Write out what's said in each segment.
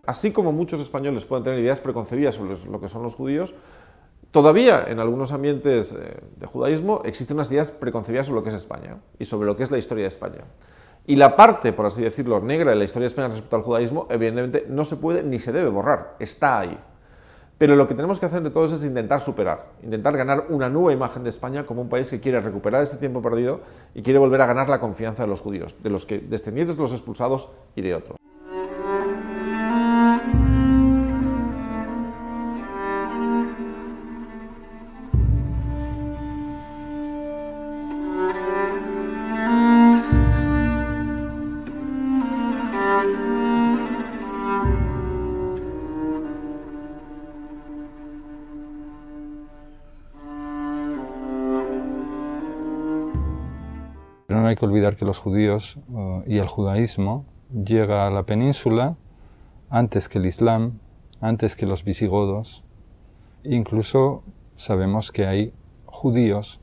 así como muchos españoles pueden tener ideas preconcebidas sobre lo que son los judíos, todavía en algunos ambientes de judaísmo existen unas ideas preconcebidas sobre lo que es España y sobre lo que es la historia de España. Y la parte, por así decirlo, negra de la historia de España respecto al judaísmo, evidentemente no se puede ni se debe borrar, está ahí. Pero lo que tenemos que hacer de todos es intentar superar, intentar ganar una nueva imagen de España como un país que quiere recuperar este tiempo perdido y quiere volver a ganar la confianza de los judíos, de los descendientes de los expulsados y de otros. Pero no hay que olvidar que los judíos y el judaísmo llega a la península antes que el Islam, antes que los visigodos. Incluso sabemos que hay judíos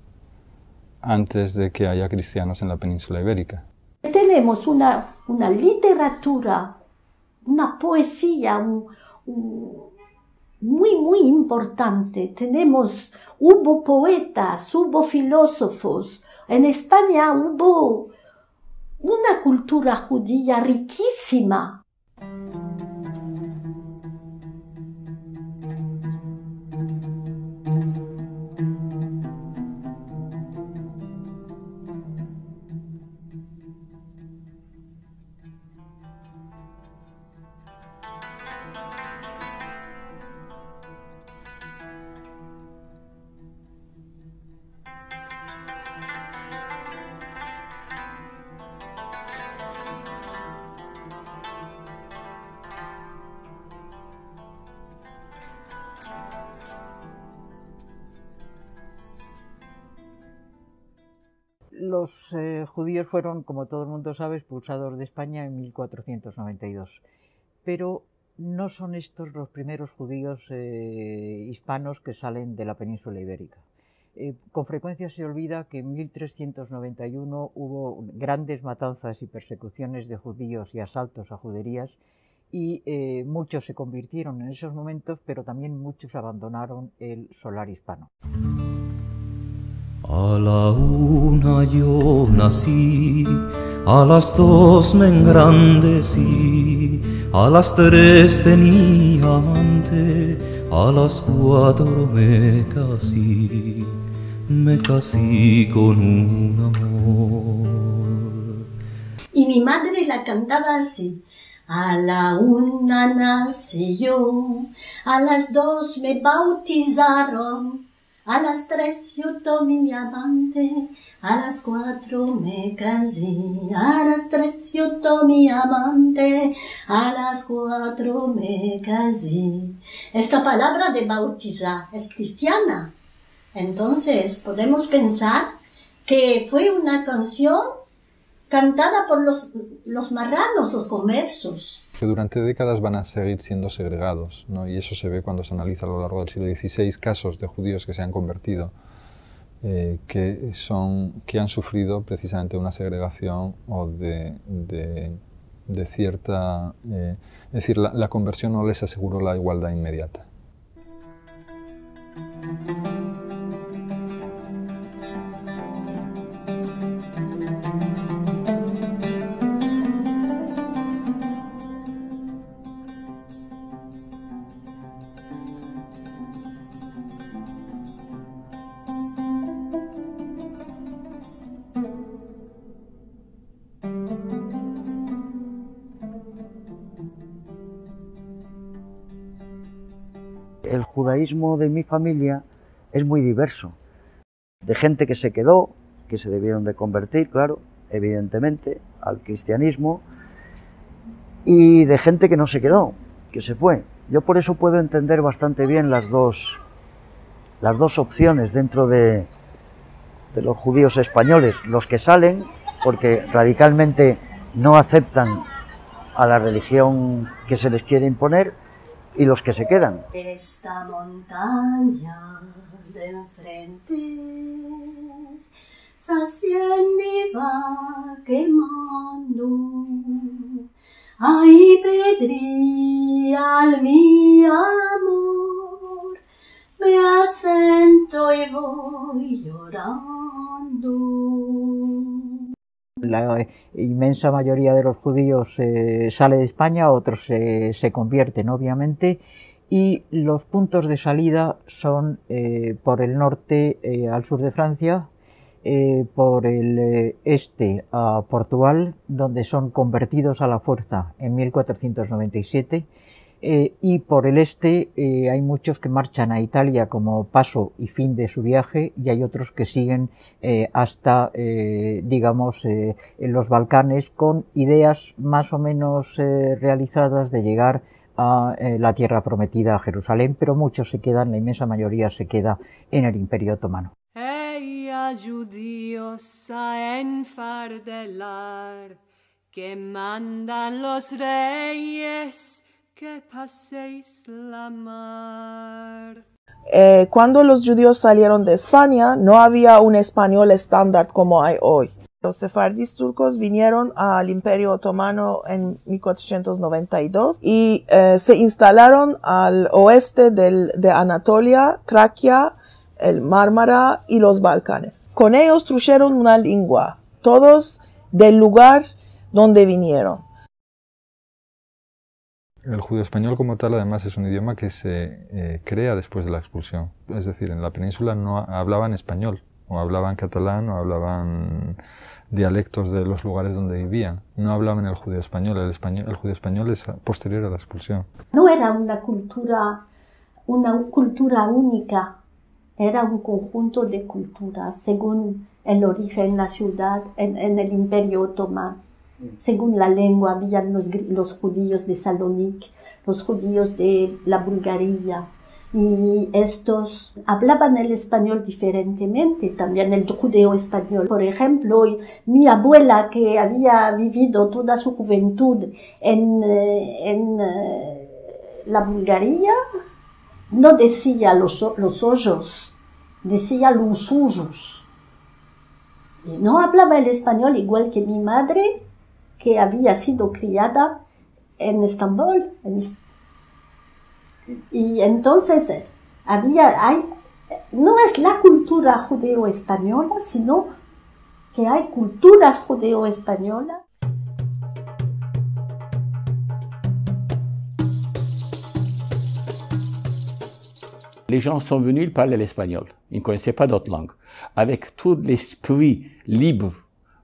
antes de que haya cristianos en la península ibérica. Tenemos una literatura, una poesía muy importante. Hubo poetas, hubo filósofos. En España hubo una cultura judía riquísima. Los judíos fueron, como todo el mundo sabe, expulsados de España en 1492, pero no son estos los primeros judíos hispanos que salen de la península ibérica. Con frecuencia se olvida que en 1391 hubo grandes matanzas y persecuciones de judíos y asaltos a juderías y muchos se convirtieron en esos momentos, pero también muchos abandonaron el solar hispano. A la una yo nací, a las dos me engrandecí, a las tres tenía amante, a las cuatro me casí con un amor. Y mi madre la cantaba así. A la una nací yo, a las dos me bautizaron, a las tres yo tomé amante, a las cuatro me casé, a las tres yo tomé amante, a las cuatro me casé. Esta palabra de bautizar es cristiana. Entonces podemos pensar que fue una canción cantada por los marranos, los conversos. Que durante décadas van a seguir siendo segregados, ¿no? Y eso se ve cuando se analiza a lo largo del siglo XVI casos de judíos que se han convertido, que han sufrido precisamente una segregación o de cierta... es decir, la conversión no les aseguró la igualdad inmediata. El judaísmo de mi familia es muy diverso, de gente que se quedó, que se debieron de convertir, claro, evidentemente, al cristianismo, y de gente que no se quedó, que se fue. Yo por eso puedo entender bastante bien las dos opciones dentro de los judíos españoles, los que salen porque radicalmente no aceptan a la religión que se les quiere imponer, y los que se quedan. Esta montaña de enfrente se asciende y va quemando Ay, Pedri, mi amor, me asento y voy llorando. La inmensa mayoría de los judíos sale de España, otros se convierten, obviamente, y los puntos de salida son por el norte al sur de Francia, por el este a Portugal, donde son convertidos a la fuerza en 1497, y por el este hay muchos que marchan a Italia como paso y fin de su viaje, y hay otros que siguen hasta, digamos, en los Balcanes, con ideas más o menos realizadas de llegar a la tierra prometida, a Jerusalén, pero muchos se quedan, la inmensa mayoría se queda en el Imperio Otomano. Judíos a enfardelar, que mandan los reyes que paséis la mar. Cuando los judíos salieron de España, no había un español estándar como hay hoy. Los sefardíes turcos vinieron al Imperio Otomano en 1492 y se instalaron al oeste de Anatolia, Traquia, el Mármara y los Balcanes. Con ellos trajeron una lengua, todos del lugar donde vinieron. El judío español como tal además es un idioma que se crea después de la expulsión. Es decir, en la península no hablaban español, o hablaban catalán, o hablaban dialectos de los lugares donde vivían. No hablaban el judío español. El judío español es posterior a la expulsión. No era una cultura única. Era un conjunto de culturas según el origen, la ciudad, en el Imperio Otomano. Según la lengua, habían los judíos de Salónica, los judíos de la Bulgaria, y estos hablaban el español diferentemente, también el judeo español. Por ejemplo, mi abuela, que había vivido toda su juventud en la Bulgaria, no decía los hoyos, decía los suyos. Y no hablaba el español igual que mi madre, que había sido criada en Estambul. Y entonces no es la cultura judeo-española, sino que hay culturas judeo-españolas. Les gens sont venus, ils parlaient l'espagnol. Ils ne connaissaient pas d'autres langues. Avec tout l'esprit libre,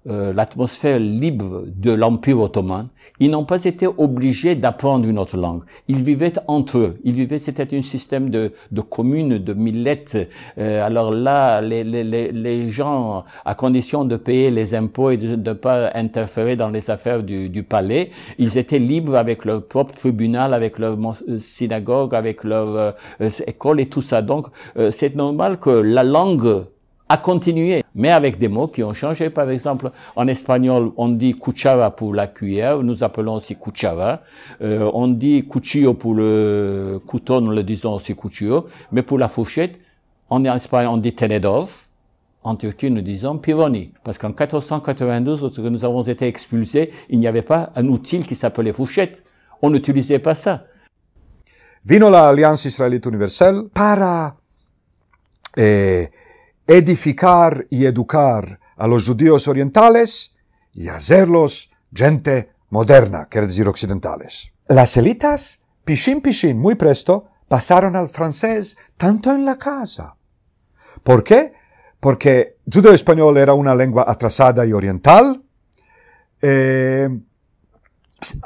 l'atmosphère libre de l'Empire ottoman, ils n'ont pas été obligés d'apprendre une autre langue. Ils vivaient entre eux. C'était un système de communes, de millettes. Alors là, les gens, à condition de payer les impôts et de ne pas interférer dans les affaires du palais, ils étaient libres avec leur propre tribunal, avec leur synagogue, avec leur école et tout ça. Donc, c'est normal que la langue a continué, mais avec des mots qui ont changé. Par exemple, en espagnol, on dit cuchara pour la cuillère, nous appelons aussi cuchara. On dit cuchillo pour le couteau, nous le disons aussi cuchillo. Mais pour la fourchette, en Espagne, on dit tenedor. En Turquie, nous disons pironi. Parce qu'en 1492, lorsque nous avons été expulsés, il n'y avait pas un outil qui s'appelait fourchette. On n'utilisait pas ça. Vino la Alianza Israelita Universal para edificar y educar a los judíos orientales y hacerlos gente moderna, quiere decir occidentales. Las élites, pishin, muy presto, pasaron al francés tanto en la casa. ¿Por qué? Porque judeo español era una lengua atrasada y oriental,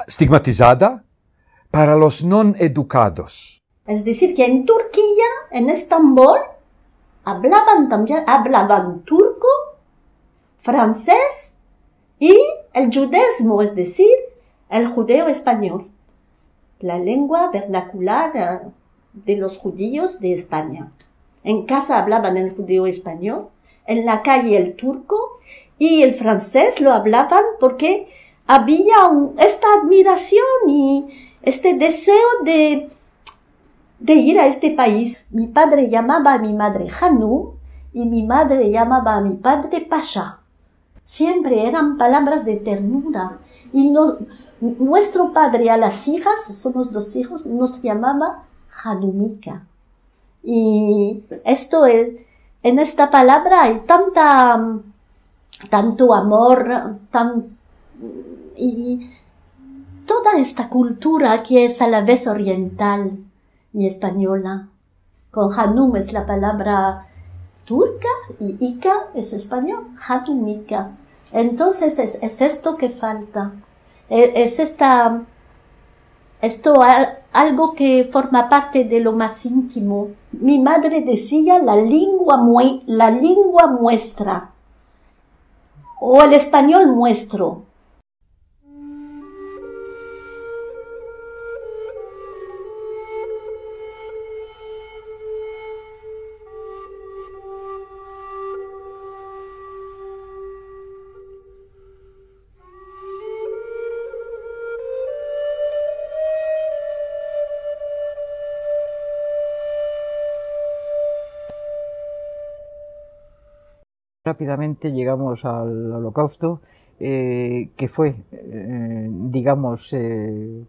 estigmatizada para los no educados. Es decir, que en Turquía, en Estambul, hablaban turco, francés y el judaísmo, es decir, el judeo español, la lengua vernacular de los judíos de España. En casa hablaban el judeo español, en la calle el turco y el francés lo hablaban porque había esta admiración y este deseo de ir a este país. Mi padre llamaba a mi madre Hanu y mi madre llamaba a mi padre Pasha. Siempre eran palabras de ternura Y nuestro padre a las hijas, somos 2 hijos, nos llamaba Janumika. Y esto es, en esta palabra hay tanto amor, y toda esta cultura que es a la vez oriental y española. Con Hanum es la palabra turca y Ika es español, Janumika. Entonces es esto que falta. Algo que forma parte de lo más íntimo. Mi madre decía la lengua muestra, o el español nuestro. Rápidamente llegamos al Holocausto, que fue, digamos,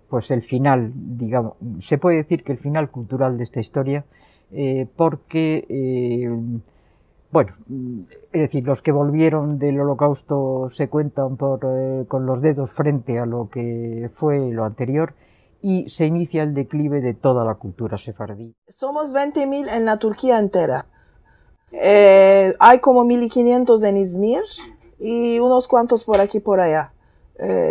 pues el final, digamos, se puede decir que el final cultural de esta historia, porque, bueno, es decir, los que volvieron del Holocausto se cuentan con los dedos frente a lo que fue lo anterior, y se inicia el declive de toda la cultura sefardí. Somos 20.000 en la Turquía entera. Hay como 1.500 en Izmir y unos cuantos por aquí por allá.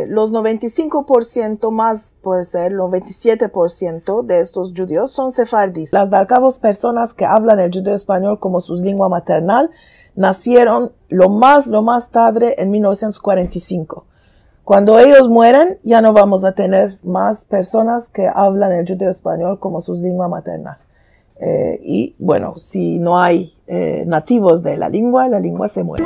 Los 95% más, puede ser, los 27% de estos judíos son sefardíes. Las de al cabo personas que hablan el judeo español como su lengua maternal nacieron lo más tarde en 1945. Cuando ellos mueren, ya no vamos a tener más personas que hablan el judeo español como su lengua maternal. Y bueno, si no hay nativos de la lengua se muere.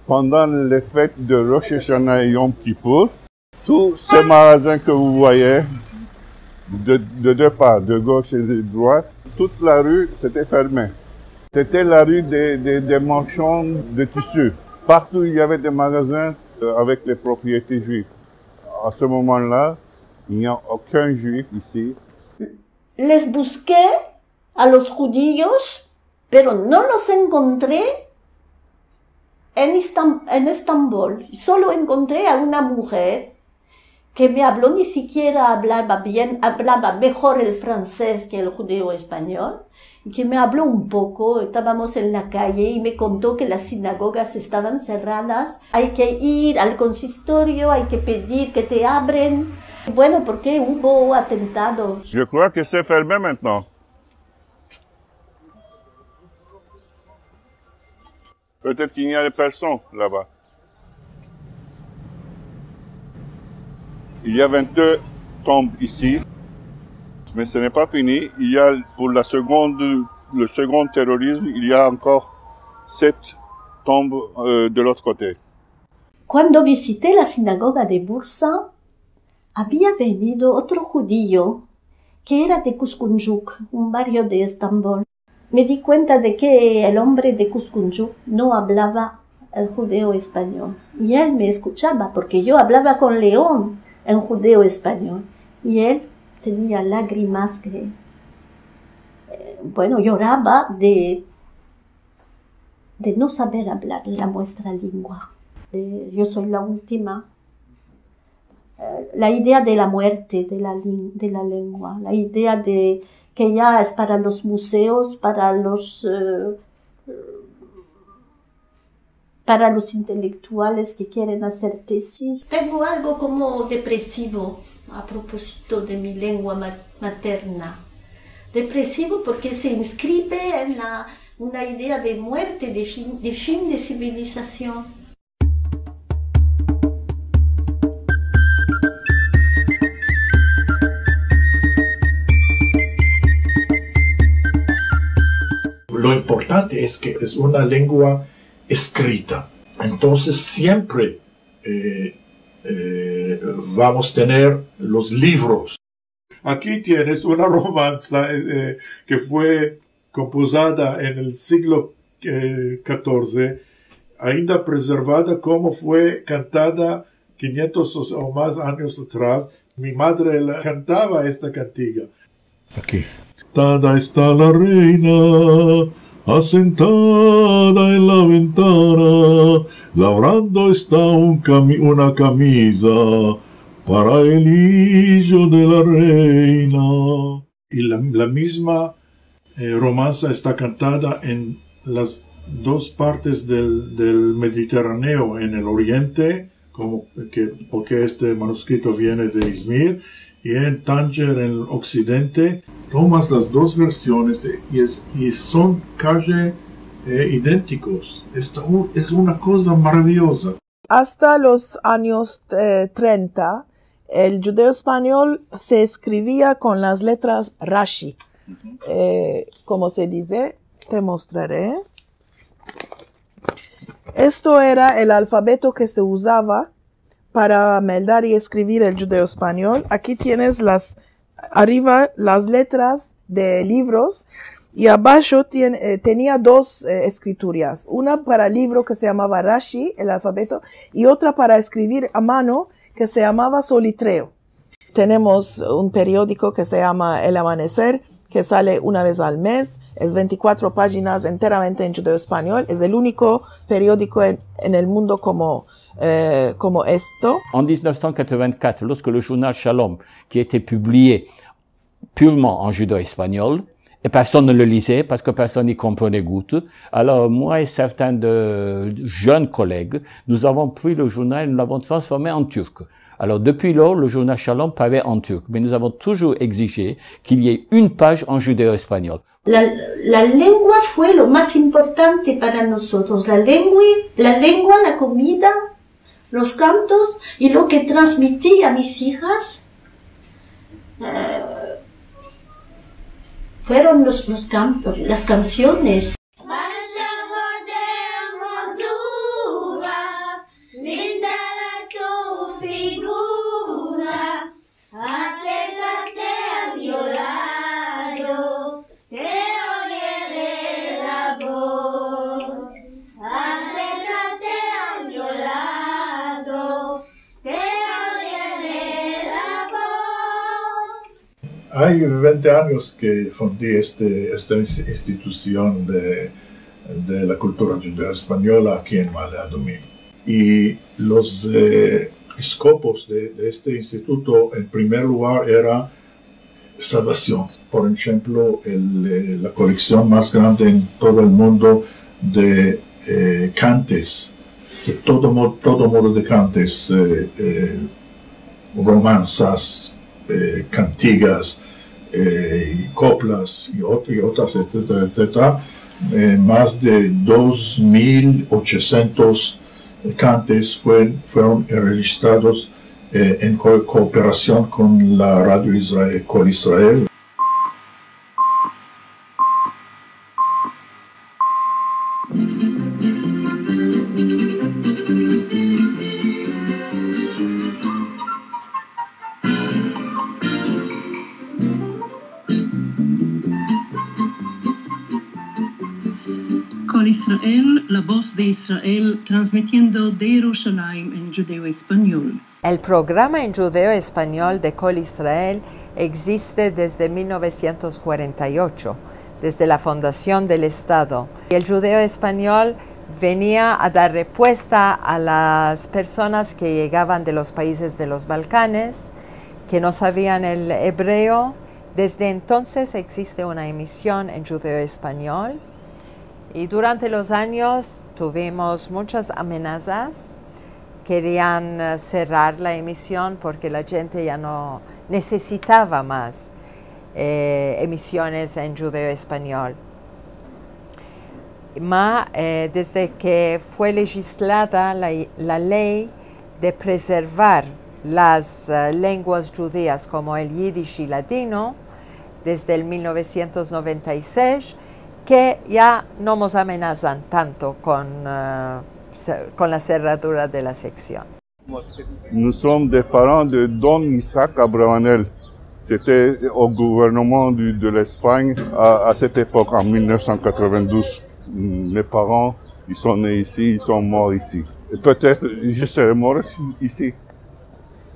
Pendant les fêtes de Rosh Hashanah et Yom Kippour, tous ces magasins que vous voyez, de 2 parts, de gauche et de droite, toute la rue s'était fermée. C'était la rue des marchands de tissus. Partout il y avait des magasins avec les propriétés juives. À ce moment-là, il n'y a aucun juif ici. Les busqué a los judíos, pero no los encontré en Estambul. Solo encontré a una mujer que me habló, ni siquiera hablaba mejor el francés que el judío español, y que me habló un poco. Estábamos en la calle y me contó que las sinagogas estaban cerradas, hay que ir al consistorio, hay que pedir que te abren. Bueno, porque hubo atentados. Je crois que c'est fermé maintenant. Peut-être qu'il n'y a personne là-bas. Il y a 22 tombes ici, mais ce n'est pas fini. Il y a, pour le second terrorisme, il y a encore 7 tombes de l'autre côté. Cuando visité la sinagoga de Bursa, había venido otro judío que era de Kuzguncuk, un barrio de Estambul. Me di cuenta de que el hombre de Kuzguncuk no hablaba el judeo español. Y él me escuchaba, porque yo hablaba con León en judeo español. Y él tenía lágrimas que, lloraba de no saber hablar nuestra lengua. Yo soy la última. La idea de la muerte de la lengua, la idea de que ya es para los museos, para los intelectuales que quieren hacer tesis. Tengo algo como depresivo, a propósito de mi lengua materna. Depresivo porque se inscribe en una idea de muerte, de fin de civilización. Lo importante es que es una lengua escrita. Entonces siempre vamos a tener los libros. Aquí tienes una romanza que fue compuesta en el siglo XIV, ainda preservada como fue cantada 500 o más años atrás. Mi madre cantaba esta cantiga. Aquí. Sentada está la reina, asentada en la ventana, labrando está una camisa para el hijo de la reina. Y la misma romanza está cantada en las dos partes del Mediterráneo, en el oriente, porque este manuscrito viene de Izmir, y en Tánger, en el occidente. Tomas las dos versiones y son casi idénticos. Esto es una cosa maravillosa. Hasta los años 30, el judeo español se escribía con las letras Rashi. Como se dice, te mostraré. Esto era el alfabeto que se usaba para meldar y escribir el judeo español. Aquí tienes arriba las letras de libros y abajo tenía dos escrituras. Una para el libro que se llamaba Rashi, el alfabeto, y otra para escribir a mano que se llamaba Solitreo. Tenemos un periódico que se llama El Amanecer, que sale una vez al mes, es 24 páginas enteramente en judeo español, es el único periódico en el mundo como esto. En 1984, lorsque le journal Shalom, qui était publié purement en judéo-espagnol, et personne ne le lisait parce que personne n'y comprenait goutte, alors moi et certains de jeunes collègues, nous avons pris le journal et nous l'avons transformé en turc. Alors depuis lors, le journal Shalom paraît en turc, mais nous avons toujours exigé qu'il y ait une page en judéo-espagnol. La lengua fue lo más importante para nosotros. La lengua, la comida, los cantos y lo que transmití a mis hijas fueron los cantos, las canciones. Hay 20 años que fundé esta institución de la cultura judeo-española aquí en Valladolid. Y los escopos de este instituto, en primer lugar, era salvación. Por ejemplo, la colección más grande en todo el mundo de cantes, de todo modo de cantes, romanzas, cantigas, coplas y otras, etcétera, etcétera. Más de 2.800 cantes fueron registrados en cooperación con la Radio Israel, Kol Israel. Kol Israel, la voz de Israel, transmitiendo de Jerusalén en judeo español. El programa en judeo español de Kol Israel existe desde 1948, desde la fundación del Estado. El judeo español venía a dar respuesta a las personas que llegaban de los países de los Balcanes, que no sabían el hebreo. Desde entonces existe una emisión en judeo español. Y durante los años tuvimos muchas amenazas querían cerrar la emisión porque la gente ya no necesitaba más emisiones en judeo-español. Desde que fue legislada la ley de preservar las lenguas judías como el yiddish y latino, desde el 1996, que ya no nos amenazan tanto con la cerradura de la sección. Nous sommes des parents de Don Isaac Abravanel. C'était au gouvernement de l'Espagne à cette époque, en 1992. Mes parents, ils sont nés ici, ils sont morts ici. Et peut-être je serai mort ici.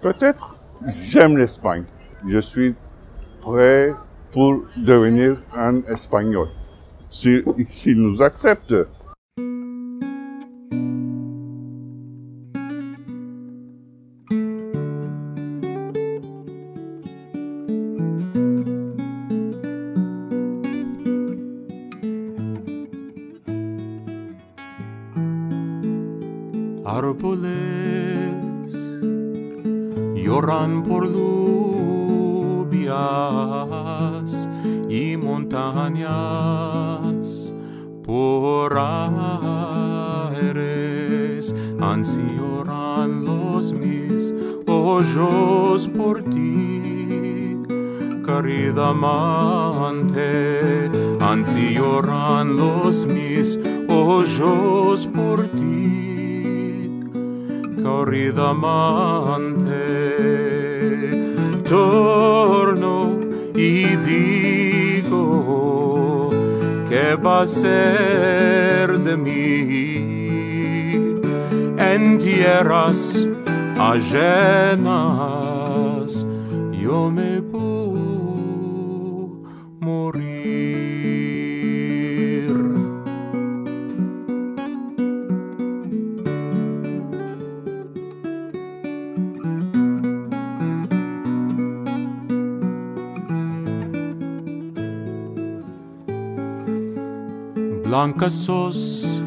Peut-être j'aime l'Espagne. Je suis prêt pour devenir un Espagnol. S'ils nous acceptent. Árboles lloran por lluvias y montañas por aires, ansí lloran los mis ojos por ti, querida amante, ansí lloran los mis ojos por ti, querida amante. Torno y digo, ¿qué va a ser de mí en tierras ajenas? Yo me puedo morir. Blanca sos,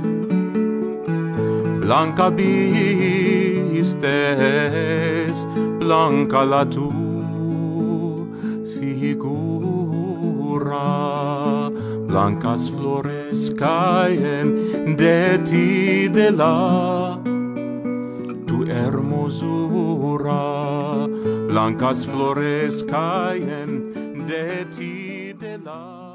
blanca vistes, blanca la tu figura, blancas flores caen de ti, de la tu hermosura, blancas flores caen de ti, de la